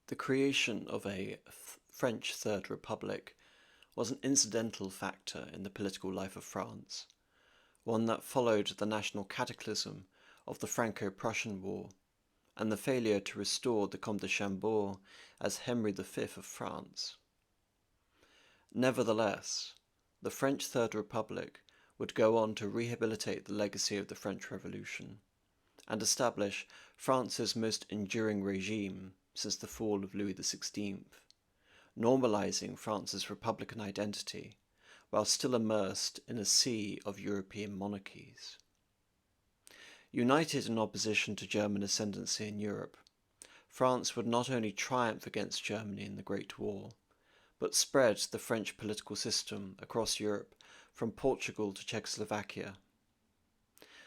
The creation of a French Third Republic was an incidental factor in the political life of France, one that followed the national cataclysm of the Franco-Prussian War and the failure to restore the Comte de Chambord as Henry V of France. Nevertheless, the French Third Republic would go on to rehabilitate the legacy of the French Revolution and establish France's most enduring regime since the fall of Louis XVI, normalizing France's republican identity while still immersed in a sea of European monarchies. United in opposition to German ascendancy in Europe, France would not only triumph against Germany in the Great War, but spread the French political system across Europe from Portugal to Czechoslovakia.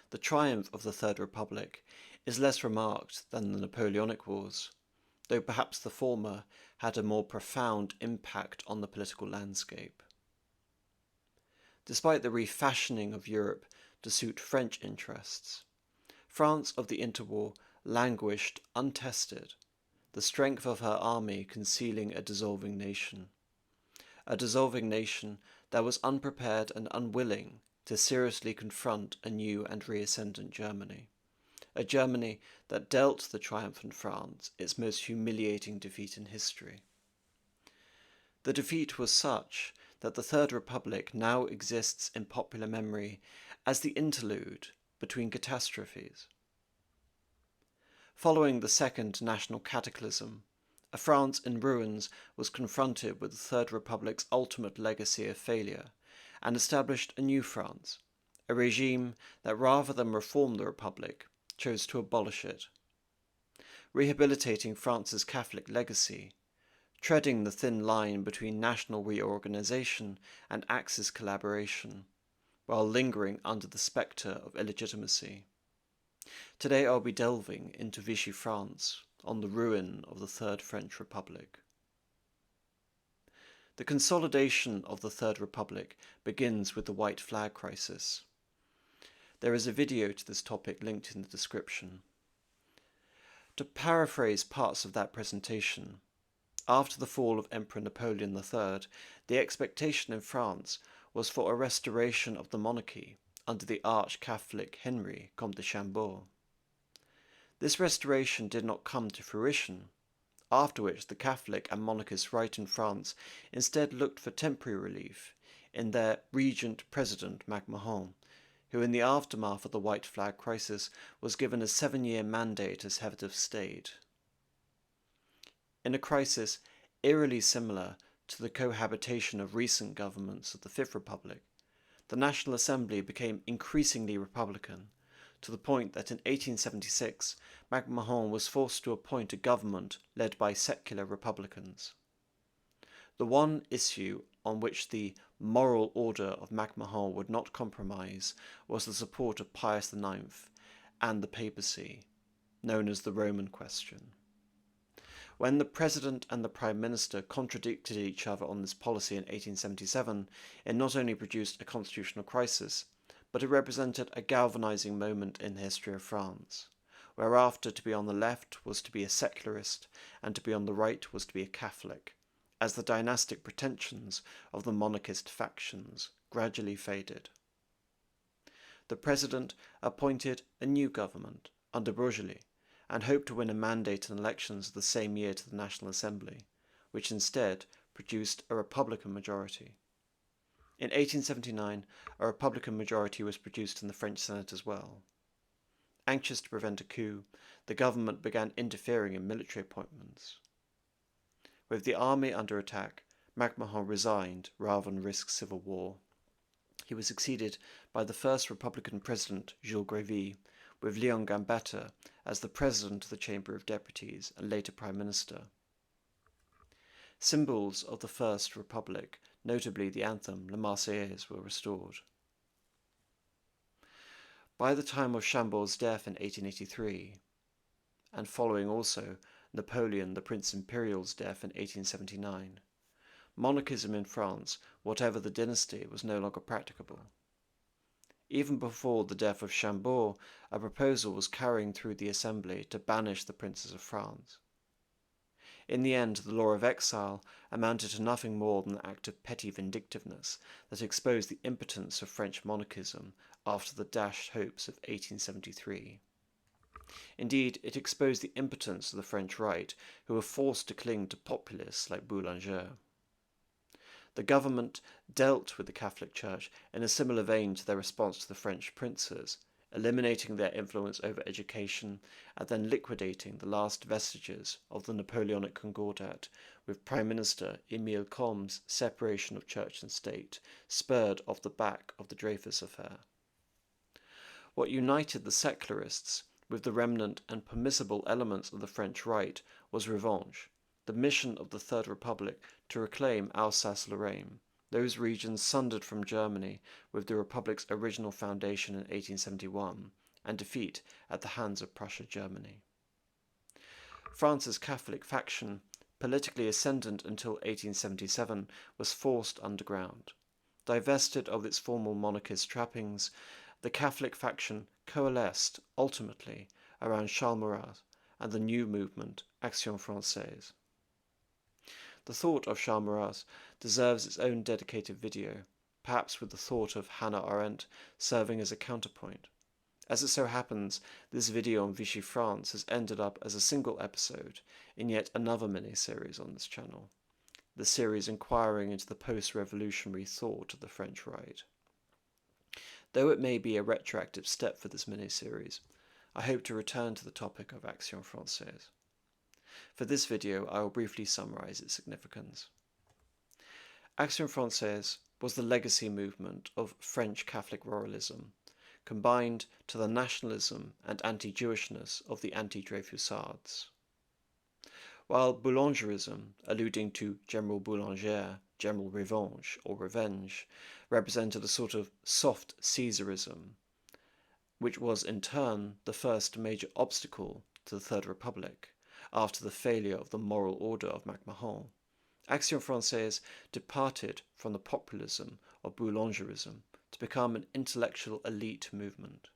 The triumph of the Third Republic is less remarked than the Napoleonic Wars, though perhaps the former had a more profound impact on the political landscape. Despite the refashioning of Europe to suit French interests, France of the interwar languished untested, the strength of her army concealing a dissolving nation that was unprepared and unwilling to seriously confront a new and reascendant Germany, a Germany that dealt the triumphant France its most humiliating defeat in history. The defeat was such that the Third Republic now exists in popular memory as the interlude between catastrophes. Following the Second National Cataclysm, a France in ruins was confronted with the Third Republic's ultimate legacy of failure and established a new France, a regime that rather than reform the Republic, chose to abolish it. Rehabilitating France's Catholic legacy, treading the thin line between national reorganization and Axis collaboration, while lingering under the spectre of illegitimacy. Today I'll be delving into Vichy France on the ruin of the Third French Republic. The consolidation of the Third Republic begins with the White Flag crisis. There is a video to this topic linked in the description. To paraphrase parts of that presentation, after the fall of Emperor Napoleon III, the expectation in France was for a restoration of the monarchy under the arch-Catholic Henry, Comte de Chambord. This restoration did not come to fruition, after which the Catholic and monarchist right in France instead looked for temporary relief in their regent president MacMahon, who in the aftermath of the White Flag crisis was given a 7-year mandate as head of state. In a crisis eerily similar to the cohabitation of recent governments of the Fifth Republic, the National Assembly became increasingly Republican, to the point that in 1876 MacMahon was forced to appoint a government led by secular Republicans. The one issue on which the moral order of MacMahon would not compromise was the support of Pius IX and the papacy, known as the Roman Question. When the President and the Prime Minister contradicted each other on this policy in 1877, it not only produced a constitutional crisis, but it represented a galvanizing moment in the history of France, whereafter to be on the left was to be a secularist and to be on the right was to be a Catholic, as the dynastic pretensions of the monarchist factions gradually faded. The President appointed a new government under Bourgeois and hoped to win a mandate in elections the same year to the National Assembly, which instead produced a Republican majority. In 1879, a Republican majority was produced in the French Senate as well. Anxious to prevent a coup, the government began interfering in military appointments. With the army under attack, MacMahon resigned rather than risk civil war. He was succeeded by the first Republican president, Jules Grévy, with Léon Gambetta as the president of the Chamber of Deputies and later Prime Minister. Symbols of the First Republic, notably the anthem La Marseillaise, were restored. By the time of Chambord's death in 1883, and following also Napoleon the Prince Imperial's death in 1879, monarchism in France, whatever the dynasty, was no longer practicable. Even before the death of Chambord, a proposal was carrying through the Assembly to banish the princes of France. In the end, the law of exile amounted to nothing more than an act of petty vindictiveness that exposed the impotence of French monarchism after the dashed hopes of 1873. Indeed, it exposed the impotence of the French right, who were forced to cling to populists like Boulanger. The government dealt with the Catholic Church in a similar vein to their response to the French princes, eliminating their influence over education and then liquidating the last vestiges of the Napoleonic Concordat with Prime Minister Émile Combes' separation of church and state, spurred off the back of the Dreyfus affair. What united the secularists with the remnant and permissible elements of the French right was revanche, the mission of the Third Republic to reclaim Alsace-Lorraine, those regions sundered from Germany with the Republic's original foundation in 1871, and defeat at the hands of Prussia-Germany. France's Catholic faction, politically ascendant until 1877, was forced underground. Divested of its formal monarchist trappings, the Catholic faction coalesced, ultimately, around Charles Maurras and the new movement, Action Française. The thought of Charles Maurras deserves its own dedicated video, perhaps with the thought of Hannah Arendt serving as a counterpoint. As it so happens, this video on Vichy France has ended up as a single episode in yet another mini-series on this channel, the series inquiring into the post-revolutionary thought of the French right. Though it may be a retroactive step for this mini-series, I hope to return to the topic of Action Française. For this video, I will briefly summarize its significance. Action Française was the legacy movement of French Catholic royalism, combined to the nationalism and anti-Jewishness of the anti-Dreyfusards. While Boulangerism, alluding to General Boulanger, General Revanche or Revenge, represented a sort of soft Caesarism, which was in turn the first major obstacle to the Third Republic, after the failure of the moral order of MacMahon, Action Française departed from the populism of Boulangerism to become an intellectual elite movement.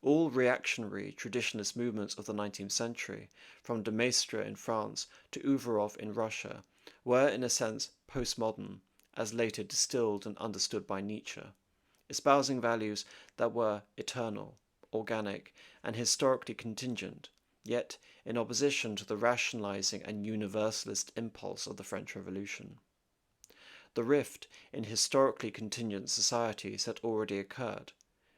All reactionary traditionalist movements of the 19th century, from de Maistre in France to Uvarov in Russia, were in a sense postmodern, as later distilled and understood by Nietzsche, espousing values that were eternal, organic, and historically contingent, yet in opposition to the rationalizing and universalist impulse of the French Revolution. The rift in historically contingent societies had already occurred,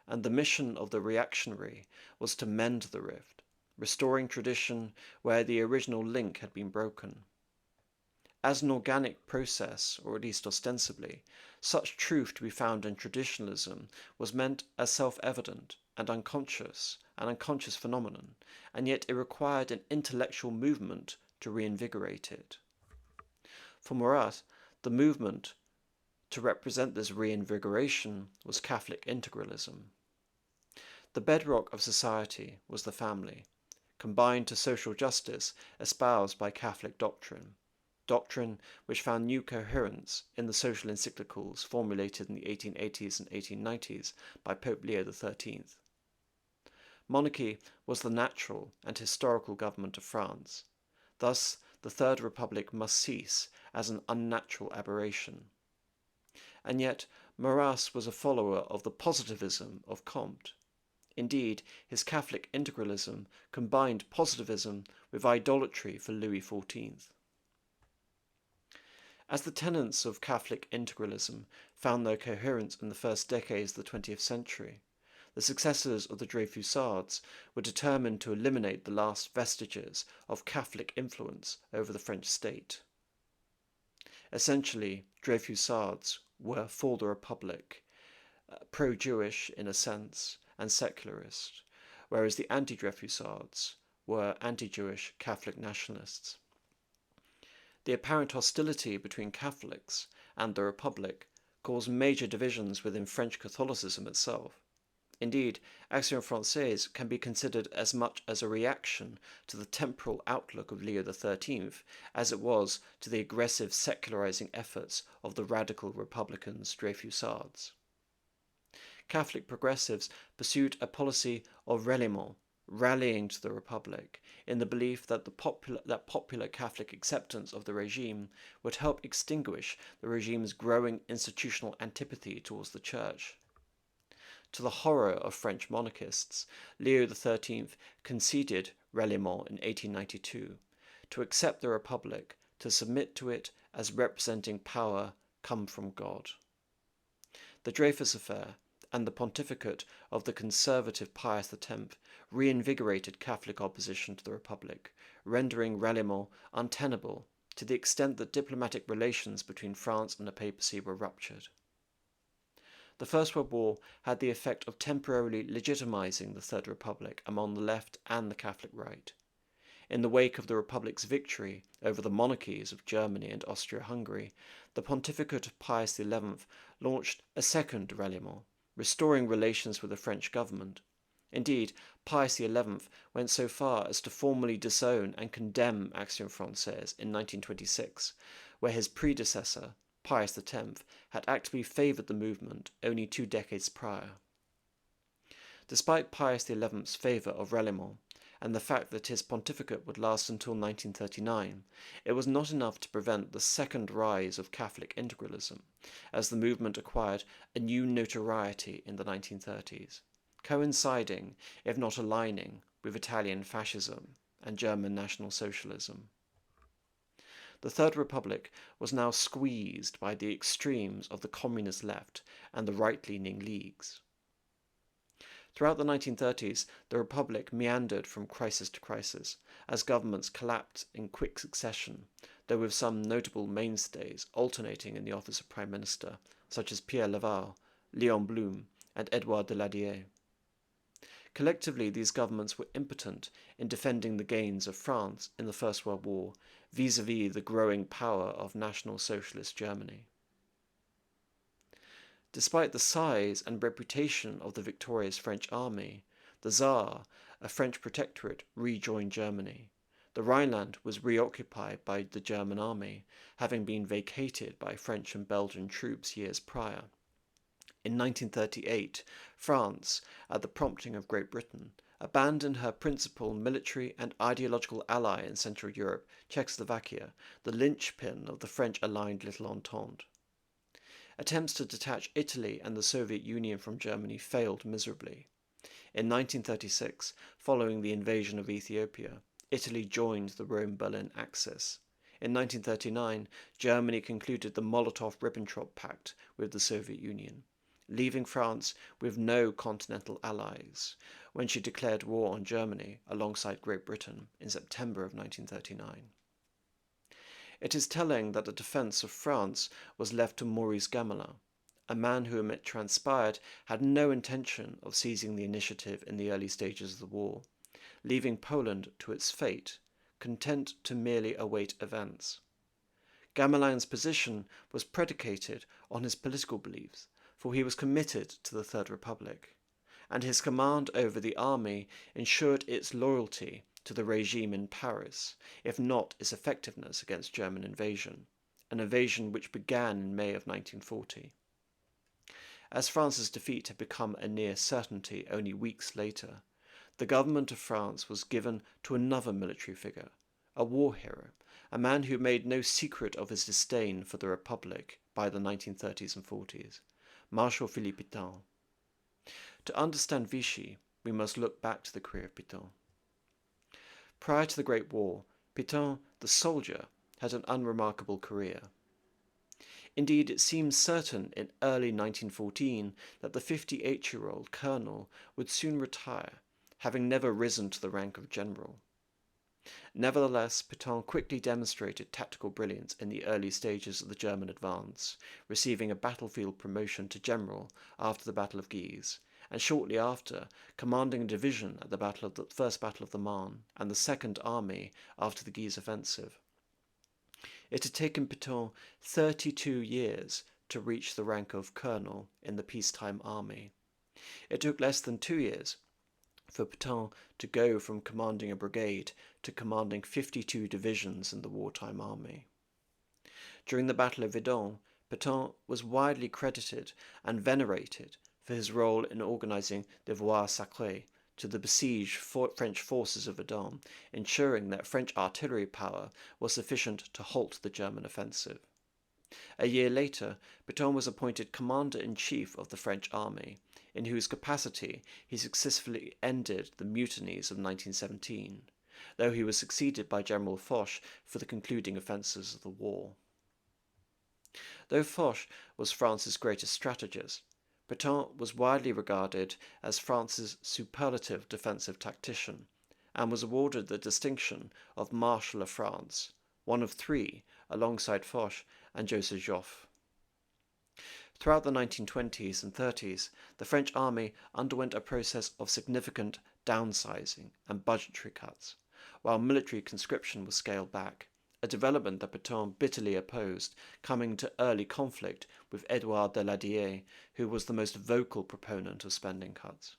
and the mission of the reactionary was to mend the rift, restoring tradition where the original link had been broken. As an organic process, or at least ostensibly, such truth to be found in traditionalism was meant as self-evident and unconscious, an unconscious phenomenon, and yet it required an intellectual movement to reinvigorate it. For Maurras, the movement to represent this reinvigoration was Catholic integralism. The bedrock of society was the family, combined to social justice espoused by Catholic doctrine which found new coherence in the social encyclicals formulated in the 1880s and 1890s by Pope Leo XIII. Monarchy was the natural and historical government of France. Thus, the Third Republic must cease as an unnatural aberration. And yet, Maurras was a follower of the positivism of Comte. Indeed, his Catholic integralism combined positivism with idolatry for Louis XIV. As the tenets of Catholic integralism found their coherence in the first decades of the 20th century, the successors of the Dreyfusards were determined to eliminate the last vestiges of Catholic influence over the French state. Essentially, Dreyfusards were for the Republic, pro-Jewish in a sense, and secularist, whereas the anti-Dreyfusards were anti-Jewish Catholic nationalists. The apparent hostility between Catholics and the Republic caused major divisions within French Catholicism itself. Indeed, Action Française can be considered as much as a reaction to the temporal outlook of Leo XIII as it was to the aggressive secularizing efforts of the radical Republicans Dreyfusards. Catholic progressives pursued a policy of reliement, rallying to the Republic in the belief that popular Catholic acceptance of the regime would help extinguish the regime's growing institutional antipathy towards the Church. To the horror of French monarchists, Leo XIII conceded ralliement in 1892, to accept the Republic, to submit to it as representing power come from God. The Dreyfus Affair and the pontificate of the conservative Pius X reinvigorated Catholic opposition to the Republic, rendering ralliement untenable to the extent that diplomatic relations between France and the papacy were ruptured. The First World War had the effect of temporarily legitimizing the Third Republic among the left and the Catholic right. In the wake of the Republic's victory over the monarchies of Germany and Austria-Hungary, the pontificate of Pius XI launched a second ralliement, restoring relations with the French government. Indeed, Pius XI went so far as to formally disown and condemn Action Française in 1926, where his predecessor, Pius X, had actively favoured the movement only 2 decades prior. Despite Pius XI's favour of ralliement, and the fact that his pontificate would last until 1939, it was not enough to prevent the second rise of Catholic integralism, as the movement acquired a new notoriety in the 1930s, coinciding, if not aligning, with Italian fascism and German National Socialism. The Third Republic was now squeezed by the extremes of the communist left and the right-leaning leagues. Throughout the 1930s, the Republic meandered from crisis to crisis, as governments collapsed in quick succession, though with some notable mainstays alternating in the office of Prime Minister, such as Pierre Laval, Léon Blum, and Édouard Daladier. Collectively, these governments were impotent in defending the gains of France in the First World War vis-à-vis the growing power of National Socialist Germany. Despite the size and reputation of the victorious French army, the Tsar, a French protectorate, rejoined Germany. The Rhineland was reoccupied by the German army, having been vacated by French and Belgian troops years prior. In 1938, France, at the prompting of Great Britain, abandoned her principal military and ideological ally in Central Europe, Czechoslovakia, the linchpin of the French-aligned Little Entente. Attempts to detach Italy and the Soviet Union from Germany failed miserably. In 1936, following the invasion of Ethiopia, Italy joined the Rome-Berlin Axis. In 1939, Germany concluded the Molotov-Ribbentrop Pact with the Soviet Union, leaving France with no continental allies when she declared war on Germany alongside Great Britain in September of 1939. It is telling that the defence of France was left to Maurice Gamelin, a man who, it transpired, had no intention of seizing the initiative in the early stages of the war, leaving Poland to its fate, content to merely await events. Gamelin's position was predicated on his political beliefs, for he was committed to the Third Republic, and his command over the army ensured its loyalty to the regime in Paris, if not its effectiveness against German invasion, an invasion which began in May of 1940. As France's defeat had become a near certainty only weeks later, the government of France was given to another military figure, a war hero, a man who made no secret of his disdain for the Republic by the 1930s and 40s, Marshal Philippe Pétain. To understand Vichy, we must look back to the career of Pétain. Prior to the Great War, Pétain, the soldier, had an unremarkable career. Indeed, it seems certain in early 1914 that the 58-year-old colonel would soon retire, having never risen to the rank of general. Nevertheless, Pétain quickly demonstrated tactical brilliance in the early stages of the German advance, receiving a battlefield promotion to general after the Battle of Guise, and shortly after, commanding a division at the First Battle of the Marne and the Second Army after the Guise offensive. It had taken Pétain 32 years to reach the rank of colonel in the peacetime army. It took less than 2 years for Pétain to go from commanding a brigade to commanding 52 divisions in the wartime army. During the Battle of Verdun, Pétain was widely credited and venerated for his role in organizing the Voie Sacrée, to the besieged French forces of Verdun, ensuring that French artillery power was sufficient to halt the German offensive. A year later, Petain was appointed Commander-in-Chief of the French army, in whose capacity he successfully ended the mutinies of 1917, though he was succeeded by General Foch for the concluding offensives of the war. Though Foch was France's greatest strategist, Petain was widely regarded as France's superlative defensive tactician, and was awarded the distinction of Marshal of France, one of three, alongside Foch and Joseph Joffre. Throughout the 1920s and 30s, the French army underwent a process of significant downsizing and budgetary cuts, while military conscription was scaled back, a development that Petain bitterly opposed, coming to early conflict with Edouard Daladier, who was the most vocal proponent of spending cuts.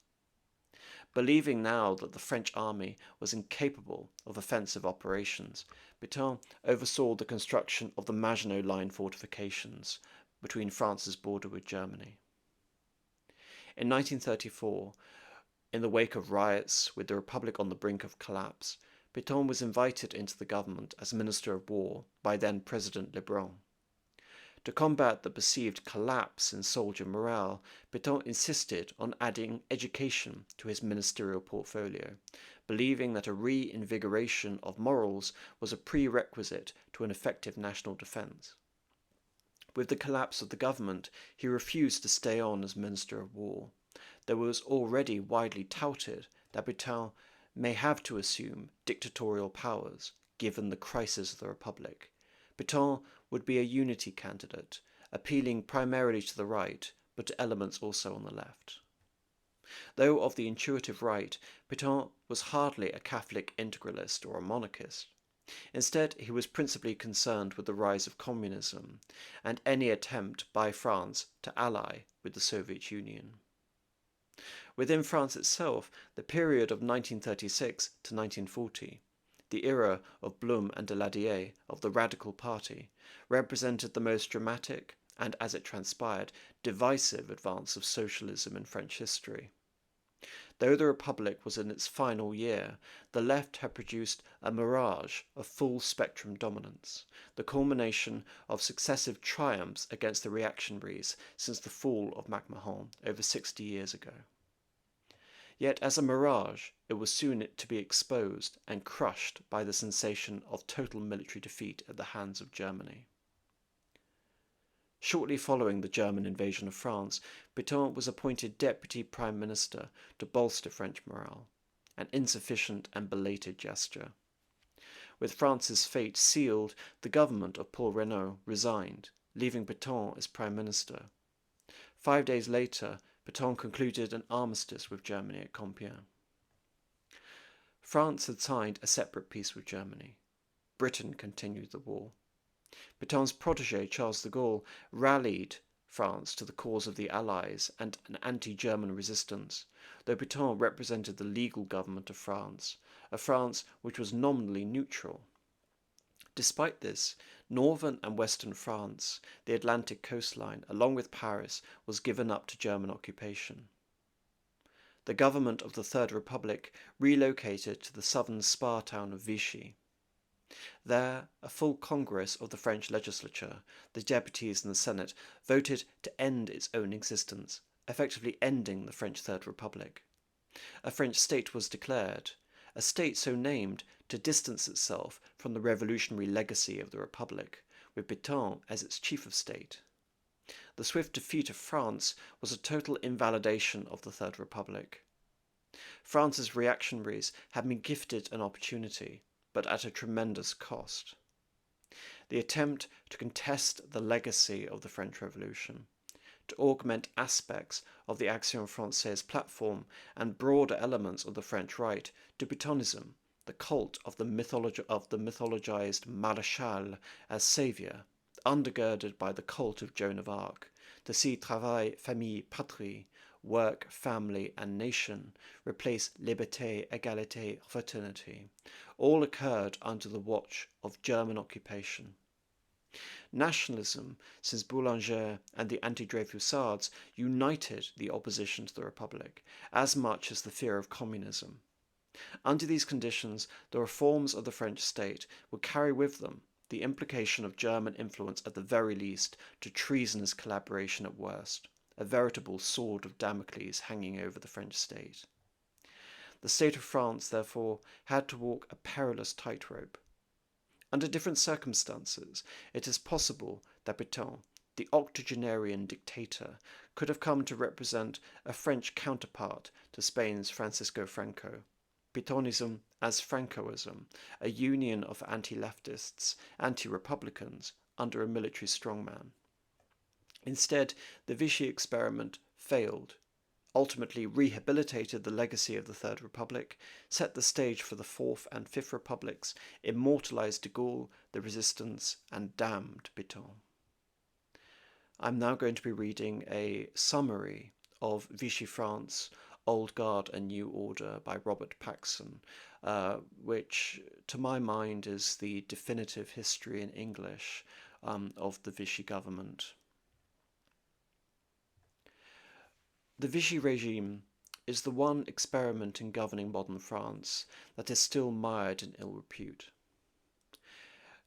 Believing now that the French army was incapable of offensive operations, Petain oversaw the construction of the Maginot Line fortifications between France's border with Germany. In 1934, in the wake of riots with the Republic on the brink of collapse, Petain was invited into the government as Minister of War by then President Lebrun. To combat the perceived collapse in soldier morale, Petain insisted on adding education to his ministerial portfolio, believing that a reinvigoration of morals was a prerequisite to an effective national defence. With the collapse of the government, he refused to stay on as Minister of War. There was already widely touted that Petain may have to assume dictatorial powers, given the crisis of the Republic. Petain would be a unity candidate, appealing primarily to the right, but to elements also on the left. Though of the intuitive right, Petain was hardly a Catholic integralist or a monarchist. Instead, he was principally concerned with the rise of communism and any attempt by France to ally with the Soviet Union. Within France itself, the period of 1936 to 1940, the era of Blum and Daladier of the Radical Party, represented the most dramatic and, as it transpired, divisive advance of socialism in French history. Though the Republic was in its final year, the left had produced a mirage of full-spectrum dominance, the culmination of successive triumphs against the reactionaries since the fall of MacMahon over 60 years ago. Yet as a mirage, it was soon to be exposed and crushed by the sensation of total military defeat at the hands of Germany. Shortly following the German invasion of France, Petain was appointed Deputy Prime Minister to bolster French morale, an insufficient and belated gesture. With France's fate sealed, the government of Paul Reynaud resigned, leaving Petain as Prime Minister. 5 days later, Petain concluded an armistice with Germany at Compiègne. France had signed a separate peace with Germany. Britain continued the war. Petain's protégé, Charles de Gaulle, rallied France to the cause of the Allies and an anti-German resistance, though Petain represented the legal government of France, a France which was nominally neutral. Despite this, northern and western France, the Atlantic coastline, along with Paris, was given up to German occupation. The government of the Third Republic relocated to the southern spa town of Vichy. There, a full Congress of the French legislature, the deputies and the Senate, voted to end its own existence, effectively ending the French Third Republic. A French state was declared, a state so named to distance itself from the revolutionary legacy of the Republic, with Petain as its chief of state. The swift defeat of France was a total invalidation of the Third Republic. France's reactionaries had been gifted an opportunity, but at a tremendous cost. The attempt to contest the legacy of the French Revolution, to augment aspects of the Action Française platform and broader elements of the French right to Pétainism, the cult of the mythologized Maréchal as saviour, undergirded by the cult of Joan of Arc, to see travail, famille, patrie, work, family, and nation replace liberté, égalité, fraternité, all occurred under the watch of German occupation. Nationalism, since Boulanger and the anti-Dreyfusards, united the opposition to the Republic, as much as the fear of communism. Under these conditions, the reforms of the French state would carry with them the implication of German influence at the very least to treasonous collaboration at worst, a veritable sword of Damocles hanging over the French state. The state of France, therefore, had to walk a perilous tightrope. Under different circumstances, it is possible that Pétain, the octogenarian dictator, could have come to represent a French counterpart to Spain's Francisco Franco. Pétainism as Francoism, a union of anti-leftists, anti-republicans, under a military strongman. Instead, the Vichy experiment failed, ultimately rehabilitated the legacy of the Third Republic, set the stage for the Fourth and Fifth Republics, immortalized de Gaulle, the resistance, and damned Pétain. I'm now going to be reading a summary of Vichy France, Old Guard and New Order by Robert Paxton, which to my mind is the definitive history in English of the Vichy government. The Vichy regime is the one experiment in governing modern France that is still mired in ill repute.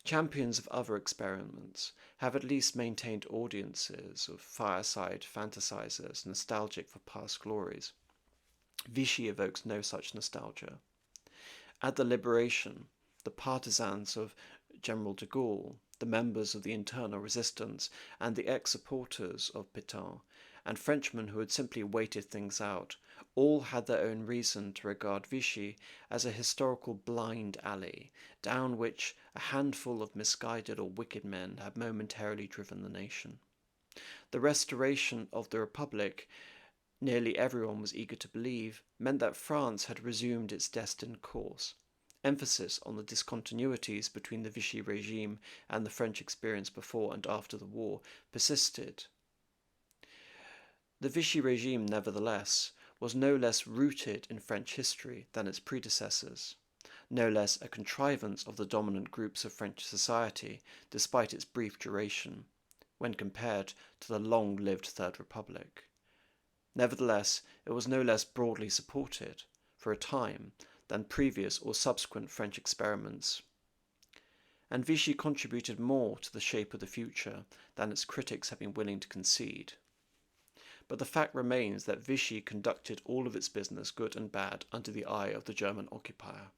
Champions of other experiments have at least maintained audiences of fireside fantasizers nostalgic for past glories. Vichy evokes no such nostalgia. At the liberation, the partisans of General de Gaulle, the members of the internal resistance, and the ex-supporters of Pétain, and Frenchmen who had simply waited things out, all had their own reason to regard Vichy as a historical blind alley, down which a handful of misguided or wicked men had momentarily driven the nation. The restoration of the Republic, nearly everyone was eager to believe, meant that France had resumed its destined course. Emphasis on the discontinuities between the Vichy regime and the French experience before and after the war persisted. The Vichy regime, nevertheless, was no less rooted in French history than its predecessors, no less a contrivance of the dominant groups of French society, despite its brief duration, when compared to the long-lived Third Republic. Nevertheless, it was no less broadly supported, for a time, than previous or subsequent French experiments. And Vichy contributed more to the shape of the future than its critics have been willing to concede. But the fact remains that Vichy conducted all of its business, good and bad, under the eye of the German occupier.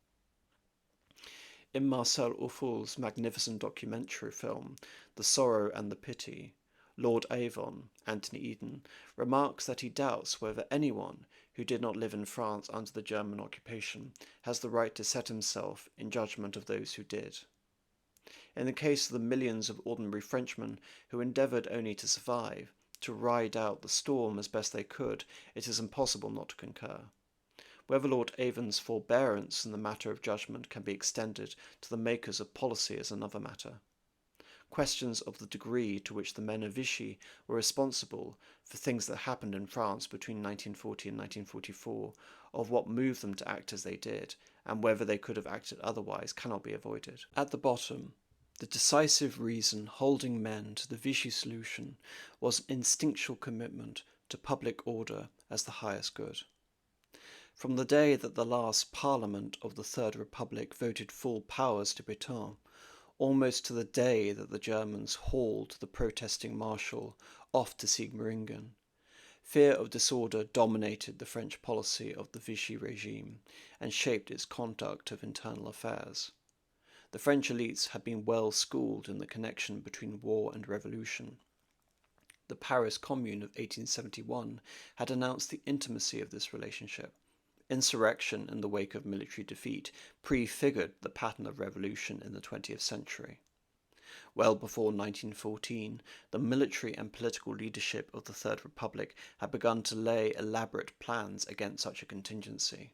In Marcel Auffoul's magnificent documentary film, The Sorrow and the Pity, Lord Avon, Anthony Eden, remarks that he doubts whether anyone who did not live in France under the German occupation has the right to set himself in judgment of those who did. In the case of the millions of ordinary Frenchmen who endeavoured only to survive, to ride out the storm as best they could, it is impossible not to concur. Whether Lord Avon's forbearance in the matter of judgment can be extended to the makers of policy is another matter. Questions of the degree to which the men of Vichy were responsible for things that happened in France between 1940 and 1944, of what moved them to act as they did, and whether they could have acted otherwise, cannot be avoided. At the bottom, the decisive reason holding men to the Vichy solution was an instinctual commitment to public order as the highest good. From the day that the last Parliament of the Third Republic voted full powers to Pétain, almost to the day that the Germans hauled the protesting marshal off to Sigmaringen, fear of disorder dominated the French policy of the Vichy regime and shaped its conduct of internal affairs. The French elites had been well schooled in the connection between war and revolution. The Paris Commune of 1871 had announced the intimacy of this relationship. Insurrection in the wake of military defeat prefigured the pattern of revolution in the 20th century. Well before 1914, the military and political leadership of the Third Republic had begun to lay elaborate plans against such a contingency.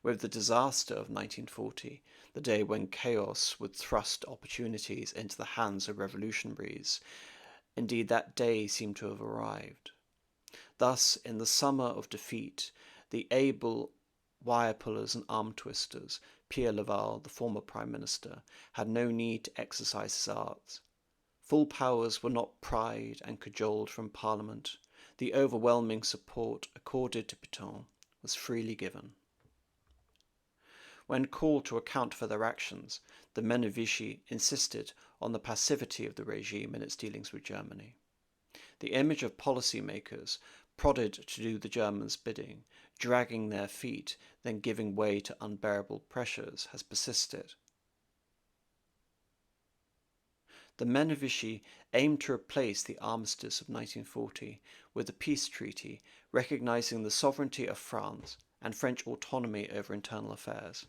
With the disaster of 1940, the day when chaos would thrust opportunities into the hands of revolutionaries, indeed that day seemed to have arrived. Thus, in the summer of defeat, the able wire-pullers and arm-twisters, Pierre Laval, the former Prime Minister, had no need to exercise his arts. Full powers were not pried and cajoled from Parliament. The overwhelming support accorded to Pétain was freely given. When called to account for their actions, the men of Vichy insisted on the passivity of the regime in its dealings with Germany. The image of policymakers prodded to do the Germans' bidding, dragging their feet, then giving way to unbearable pressures, has persisted. The men of Vichy aimed to replace the armistice of 1940 with a peace treaty recognizing the sovereignty of France and French autonomy over internal affairs.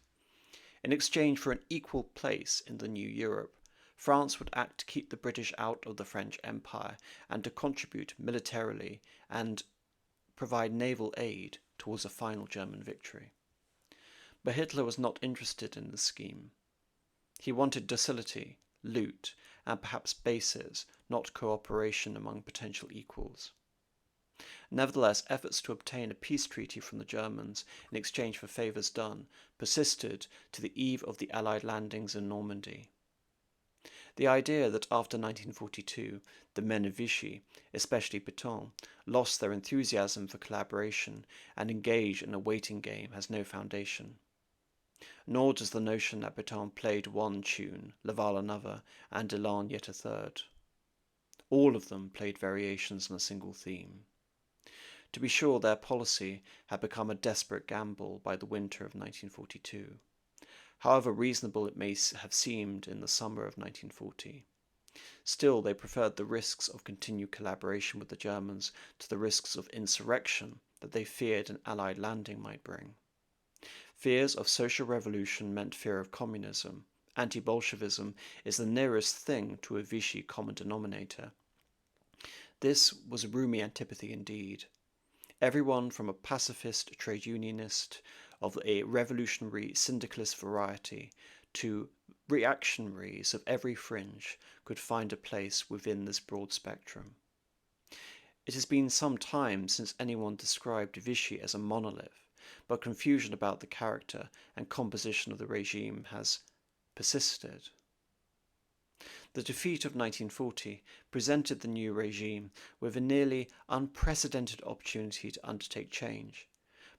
In exchange for an equal place in the new Europe, France would act to keep the British out of the French Empire and to contribute militarily and provide naval aid towards a final German victory. But Hitler was not interested in the scheme. He wanted docility, loot, and perhaps bases, not cooperation among potential equals. Nevertheless, efforts to obtain a peace treaty from the Germans in exchange for favours done persisted to the eve of the Allied landings in Normandy. The idea that after 1942 the men of Vichy, especially Pétain, lost their enthusiasm for collaboration and engaged in a waiting game has no foundation. Nor does the notion that Pétain played one tune, Laval another, and Delanne yet a third. All of them played variations on a single theme. To be sure, their policy had become a desperate gamble by the winter of 1942, however reasonable it may have seemed in the summer of 1940. Still, they preferred the risks of continued collaboration with the Germans to the risks of insurrection that they feared an Allied landing might bring. Fears of social revolution meant fear of communism. Anti-Bolshevism is the nearest thing to a Vichy common denominator. This was a roomy antipathy indeed. Everyone from a pacifist trade unionist of a revolutionary syndicalist variety to reactionaries of every fringe could find a place within this broad spectrum. It has been some time since anyone described Vichy as a monolith, but confusion about the character and composition of the regime has persisted. The defeat of 1940 presented the new regime with a nearly unprecedented opportunity to undertake change,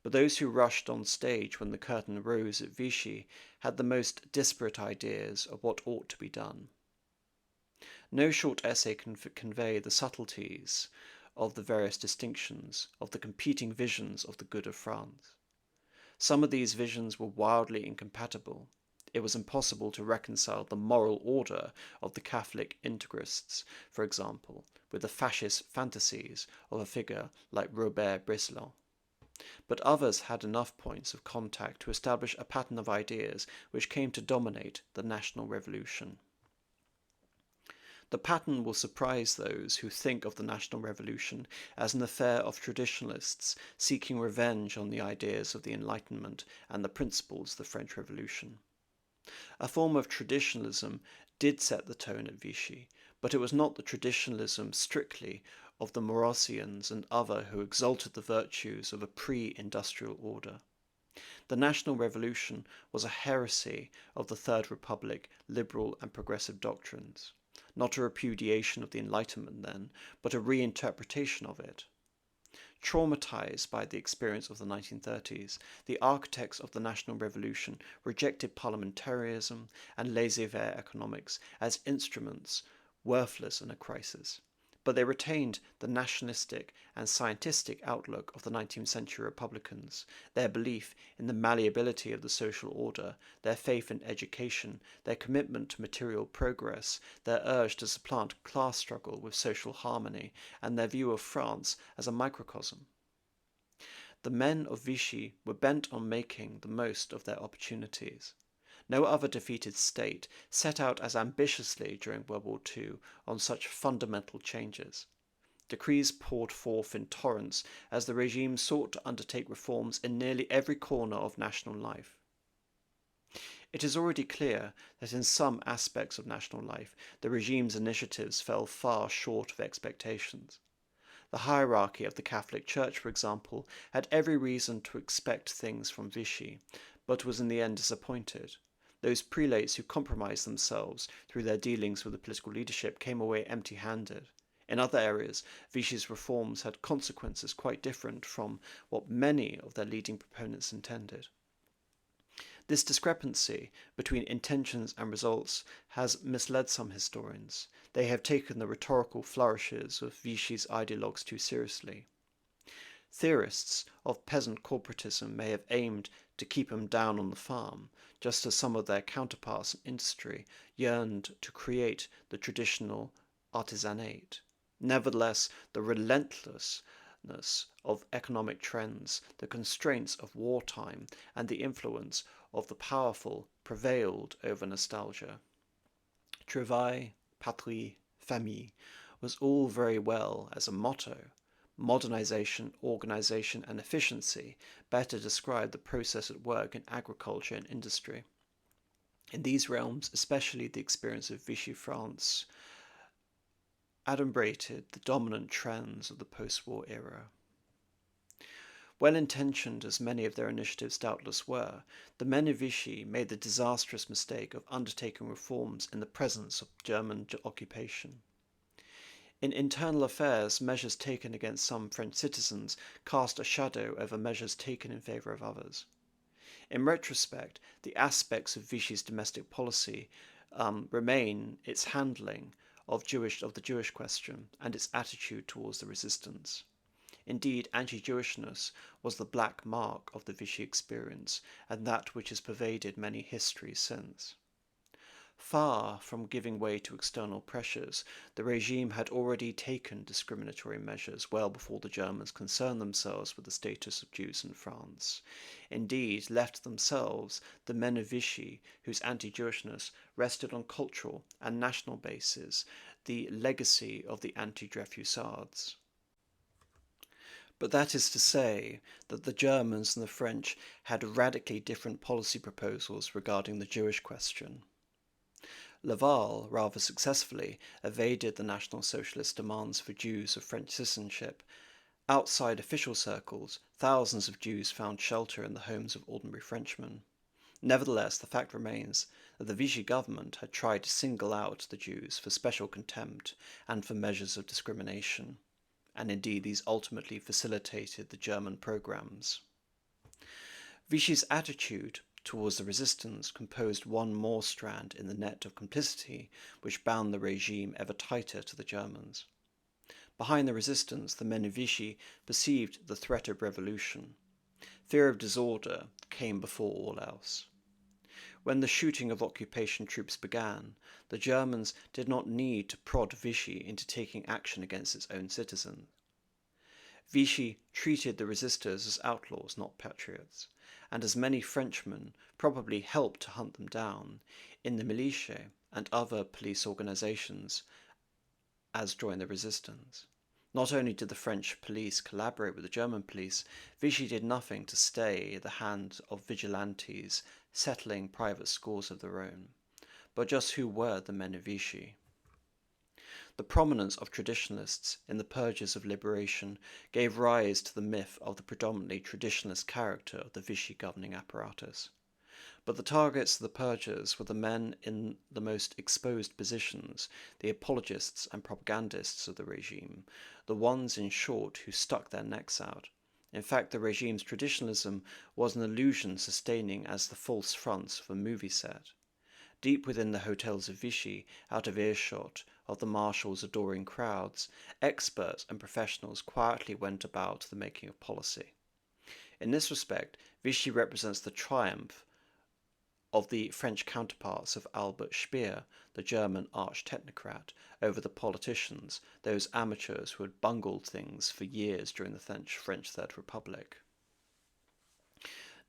but those who rushed on stage when the curtain rose at Vichy had the most disparate ideas of what ought to be done. No short essay can convey the subtleties of the various distinctions, of the competing visions of the good of France. Some of these visions were wildly incompatible. It was impossible to reconcile the moral order of the Catholic integrists, for example, with the fascist fantasies of a figure like Robert Bresson. But others had enough points of contact to establish a pattern of ideas which came to dominate the national revolution. The pattern will surprise those who think of the National Revolution as an affair of traditionalists seeking revenge on the ideas of the Enlightenment and the principles of the French Revolution. A form of traditionalism did set the tone at Vichy, but it was not the traditionalism strictly of the Mauressians and others who exalted the virtues of a pre-industrial order. The National Revolution was a heresy of the Third Republic, liberal and progressive doctrines. Not a repudiation of the Enlightenment then, but a reinterpretation of it. Traumatized by the experience of the 1930s, the architects of the National Revolution rejected parliamentarism and laissez-faire economics as instruments worthless in a crisis. But they retained the nationalistic and scientific outlook of the 19th century Republicans, their belief in the malleability of the social order, their faith in education, their commitment to material progress, their urge to supplant class struggle with social harmony, and their view of France as a microcosm. The men of Vichy were bent on making the most of their opportunities. No other defeated state set out as ambitiously during World War II on such fundamental changes. Decrees poured forth in torrents as the regime sought to undertake reforms in nearly every corner of national life. It is already clear that in some aspects of national life the regime's initiatives fell far short of expectations. The hierarchy of the Catholic Church, for example, had every reason to expect things from Vichy, but was in the end disappointed. Those prelates who compromised themselves through their dealings with the political leadership came away empty-handed. In other areas, Vichy's reforms had consequences quite different from what many of their leading proponents intended. This discrepancy between intentions and results has misled some historians. They have taken the rhetorical flourishes of Vichy's ideologues too seriously. Theorists of peasant corporatism may have aimed to keep him down on the farm, just as some of their counterparts in industry yearned to create the traditional artisanate. Nevertheless, the relentlessness of economic trends, the constraints of wartime, and the influence of the powerful prevailed over nostalgia. Travail, patrie, famille was all very well as a motto. Modernization, organization, and efficiency better describe the process at work in agriculture and industry. In these realms, especially the experience of Vichy France adumbrated the dominant trends of the post-war era. Well-intentioned as many of their initiatives doubtless were, the men of Vichy made the disastrous mistake of undertaking reforms in the presence of German occupation. In internal affairs, measures taken against some French citizens cast a shadow over measures taken in favour of others. In retrospect, the aspects of Vichy's domestic policy remain its handling of the Jewish question and its attitude towards the resistance. Indeed, anti-Jewishness was the black mark of the Vichy experience, and that which has pervaded many histories since. Far from giving way to external pressures, the regime had already taken discriminatory measures well before the Germans concerned themselves with the status of Jews in France. Indeed, left to themselves, the men of Vichy, whose anti-Jewishness rested on cultural and national bases, the legacy of the anti-Dreyfusards. But that is to say that the Germans and the French had radically different policy proposals regarding the Jewish question. Laval, rather successfully, evaded the National Socialist demands for Jews of French citizenship. Outside official circles, thousands of Jews found shelter in the homes of ordinary Frenchmen. Nevertheless, the fact remains that the Vichy government had tried to single out the Jews for special contempt and for measures of discrimination, and indeed these ultimately facilitated the German programs. Vichy's attitude towards the resistance composed one more strand in the net of complicity which bound the regime ever tighter to the Germans. Behind the resistance, the men of Vichy perceived the threat of revolution. Fear of disorder came before all else. When the shooting of occupation troops began, the Germans did not need to prod Vichy into taking action against its own citizens. Vichy treated the resistors as outlaws, not patriots, and as many Frenchmen probably helped to hunt them down in the militia and other police organizations as joined the resistance. Not only did the French police collaborate with the German police, Vichy did nothing to stay the hand of vigilantes settling private scores of their own. But just who were the men of Vichy? The prominence of traditionalists in the purges of liberation gave rise to the myth of the predominantly traditionalist character of the Vichy governing apparatus. But the targets of the purges were the men in the most exposed positions, the apologists and propagandists of the regime, the ones, in short, who stuck their necks out. In fact, the regime's traditionalism was an illusion sustaining as the false fronts of a movie set. Deep within the hotels of Vichy, out of earshot of the marshal's adoring crowds, experts and professionals quietly went about the making of policy. In this respect, Vichy represents the triumph of the French counterparts of Albert Speer, the German arch-technocrat, over the politicians, those amateurs who had bungled things for years during the French Third Republic.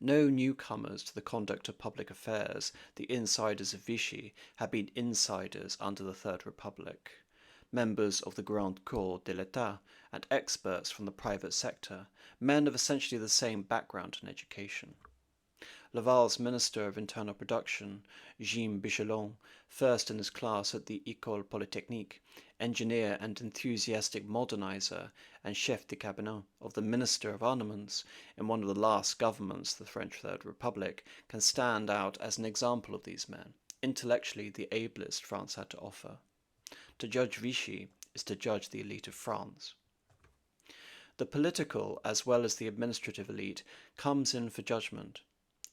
No newcomers to the conduct of public affairs, the insiders of Vichy, had been insiders under the Third Republic. Members of the Grand Corps de l'État and experts from the private sector, men of essentially the same background and education. Laval's Minister of Internal Production, Jean Bichelon, first in his class at the École Polytechnique, engineer and enthusiastic modernizer, and chef de cabinet of the Minister of Armaments in one of the last governments of the French Third Republic, can stand out as an example of these men, intellectually the ablest France had to offer. To judge Vichy is to judge the elite of France. The political as well as the administrative elite comes in for judgment.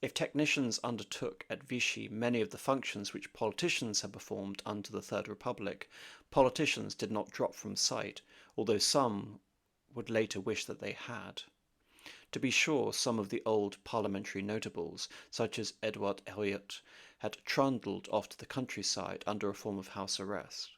If technicians undertook at Vichy many of the functions which politicians had performed under the Third Republic, politicians did not drop from sight, although some would later wish that they had. To be sure, some of the old parliamentary notables, such as Edouard Herriot, had trundled off to the countryside under a form of house arrest.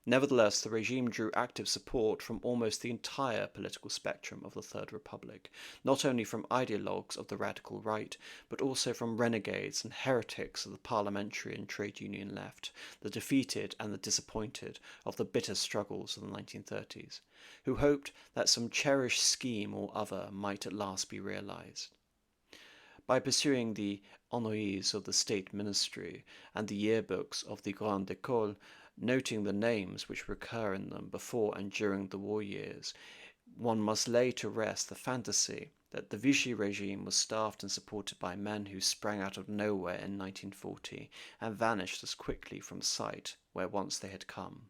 Nevertheless, the regime drew active support from almost the entire political spectrum of the Third Republic, not only from ideologues of the radical right, but also from renegades and heretics of the parliamentary and trade union left, the defeated and the disappointed of the bitter struggles of the 1930s, who hoped that some cherished scheme or other might at last be realized. By pursuing the ennuis of the State Ministry and the yearbooks of the Grande École, noting the names which recur in them before and during the war years, one must lay to rest the fantasy that the Vichy regime was staffed and supported by men who sprang out of nowhere in 1940 and vanished as quickly from sight where once they had come.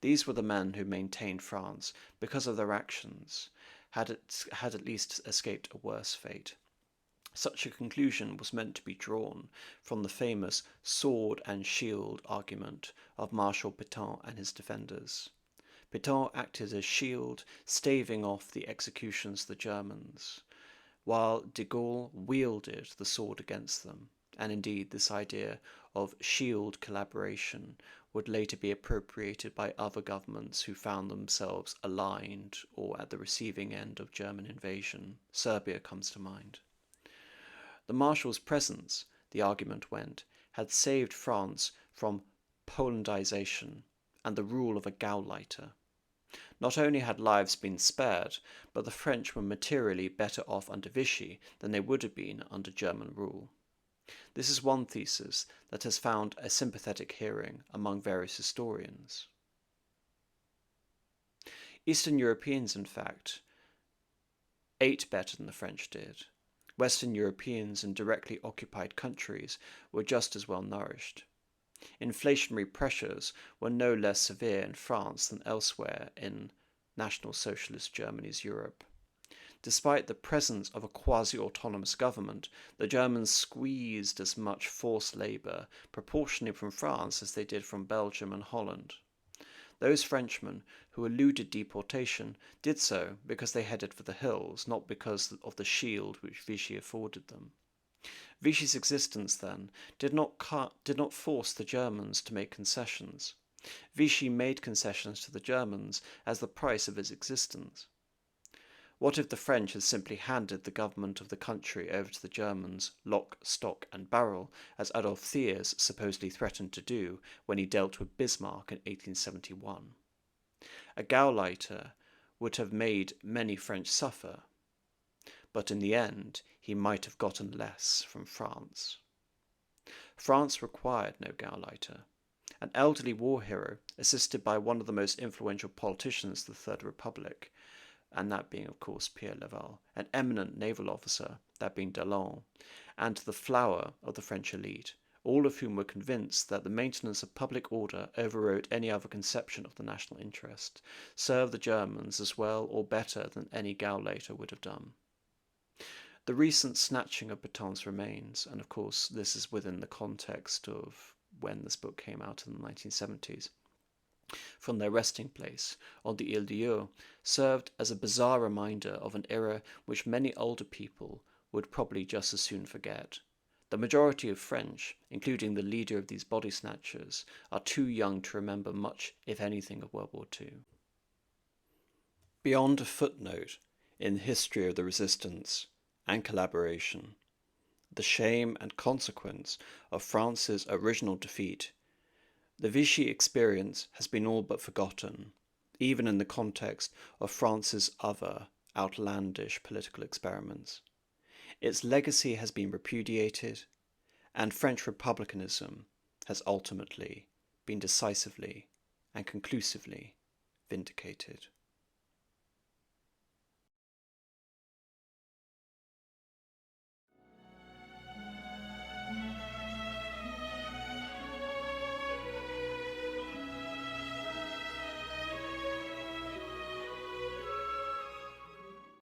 These were the men who maintained France, because of their actions, had at least escaped a worse fate. Such a conclusion was meant to be drawn from the famous sword and shield argument of Marshal Pétain and his defenders. Pétain acted as shield, staving off the executions of the Germans, while de Gaulle wielded the sword against them, and indeed this idea of shield collaboration would later be appropriated by other governments who found themselves aligned or at the receiving end of German invasion. Serbia comes to mind. The Marshal's presence, the argument went, had saved France from Polandization and the rule of a Gauleiter. Not only had lives been spared, but the French were materially better off under Vichy than they would have been under German rule. This is one thesis that has found a sympathetic hearing among various historians. Eastern Europeans, in fact, ate better than the French did. Western Europeans in directly occupied countries were just as well nourished. Inflationary pressures were no less severe in France than elsewhere in National Socialist Germany's Europe. Despite the presence of a quasi-autonomous government, the Germans squeezed as much forced labour proportionally from France as they did from Belgium and Holland. Those Frenchmen who eluded deportation did so because they headed for the hills, not because of the shield which Vichy afforded them. Vichy's existence, then, did not force the Germans to make concessions. Vichy made concessions to the Germans as the price of its existence. What if the French had simply handed the government of the country over to the Germans, lock, stock, and barrel, as Adolf Thiers supposedly threatened to do when he dealt with Bismarck in 1871? A Gauleiter would have made many French suffer, but in the end he might have gotten less from France. France required no Gauleiter. An elderly war hero, assisted by one of the most influential politicians of the Third Republic, and that being, of course, Pierre Laval, an eminent naval officer, that being Dallon, and the flower of the French elite, all of whom were convinced that the maintenance of public order overrode any other conception of the national interest, served the Germans as well or better than any Gauleiter would have done. The recent snatching of Pétain's remains, and of course this is within the context of when this book came out in the 1970s, from their resting place on the Ile d'Yeu, served as a bizarre reminder of an era which many older people would probably just as soon forget. The majority of French, including the leader of these body snatchers, are too young to remember much, if anything, of World War II. Beyond a footnote in the history of the resistance and collaboration, the shame and consequence of France's original defeat, the Vichy experience has been all but forgotten, even in the context of France's other outlandish political experiments. its legacy has been repudiated, and French republicanism has ultimately been decisively and conclusively vindicated.